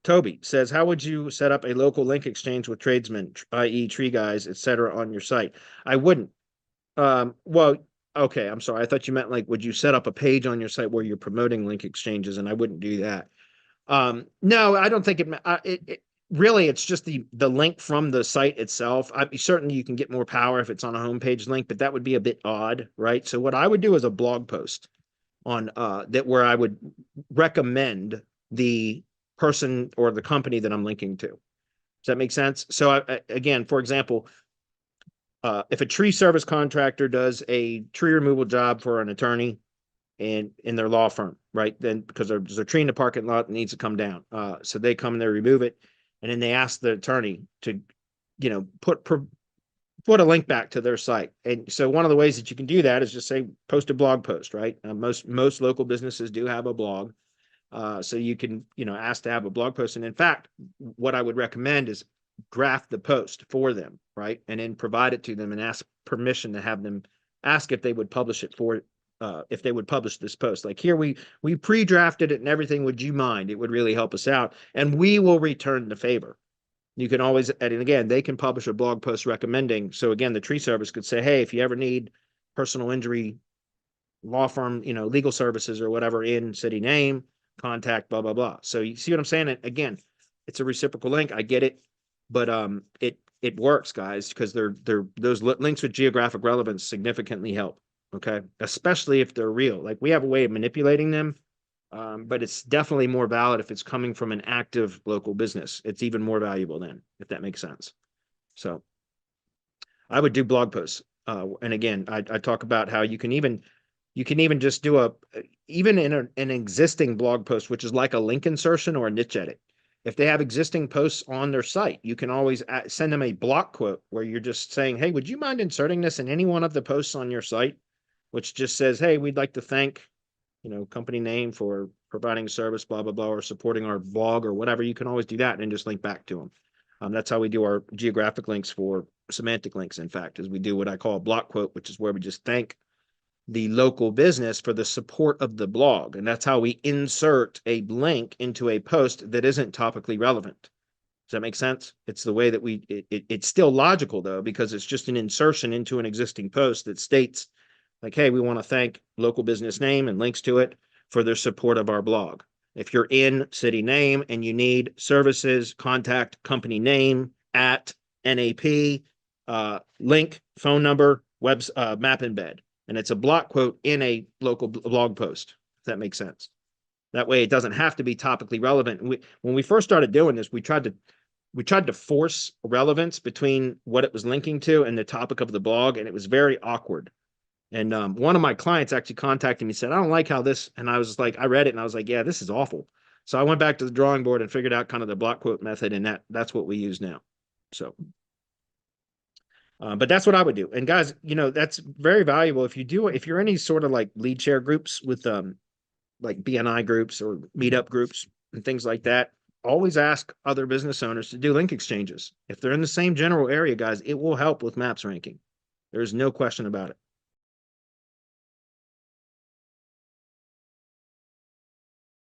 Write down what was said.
Toby says, how would you set up a local link exchange with tradesmen, i.e. tree guys, etc., on your site? I wouldn't. Well, okay, I'm sorry. I thought you meant like, would you set up a page on your site where you're promoting link exchanges? And I wouldn't do that. No, I don't think it really, it's just the link from the site itself. Certainly you can get more power if it's on a homepage link, but that would be a bit odd, right? So what I would do is a blog post on that where I would recommend the person or the company that I'm linking to. Does that make sense? So again, for example, if a tree service contractor does a tree removal job for an attorney and in their law firm, right? Then because there's a tree in the parking lot that needs to come down. So they come and they remove it. And then they ask the attorney to, put a link back to their site. And so one of the ways that you can do that is just say, post a blog post, right? Most local businesses do have a blog. So you can, ask to have a blog post. And in fact, what I would recommend is draft the post for them, right? And then provide it to them and ask permission to have them ask if they would publish it if they would publish this post. Like here, we pre-drafted it and everything. Would you mind? It would really help us out. And we will return the favor. You can always, and again, they can publish a blog post recommending. So again, the tree service could say, hey, if you ever need personal injury law firm, legal services or whatever in city name, contact blah, blah, blah. So you see what I'm saying? And again, it's a reciprocal link. I get it, but it works, guys, because those links with geographic relevance significantly help. Okay, especially if they're real. Like we have a way of manipulating them, but it's definitely more valid if it's coming from an active local business. It's even more valuable then, if that makes sense. So I would do blog posts. And again, I talk about how you can even just do even in an existing blog post, which is like a link insertion or a niche edit. If they have existing posts on their site, you can always send them a block quote where you're just saying, hey, would you mind inserting this in any one of the posts on your site? Which just says, hey, we'd like to thank, company name for providing service, blah, blah, blah, or supporting our blog or whatever. You can always do that and just link back to them. That's how we do our geographic links for semantic links, in fact, is we do what I call a block quote, which is where we just thank the local business for the support of the blog. And that's how we insert a link into a post that isn't topically relevant. Does that make sense? It's the way that it's still logical though, because it's just an insertion into an existing post that states like, hey, we want to thank local business name and links to it for their support of our blog. If you're in city name and you need services, contact company name at NAP, link, phone number, map embed. And it's a block quote in a local blog post, if that makes sense. That way it doesn't have to be topically relevant. When we first started doing this, we tried to force relevance between what it was linking to and the topic of the blog, and it was very awkward. And one of my clients actually contacted me and said, I don't like how this, and I was like, I read it and I was like, yeah, this is awful. So I went back to the drawing board and figured out kind of the block quote method, and that's what we use now. So, but that's what I would do. And guys, that's very valuable if you're any sort of like lead share groups with like BNI groups or meetup groups and things like that. Always ask other business owners to do link exchanges. If they're in the same general area, guys, it will help with maps ranking. There's no question about it.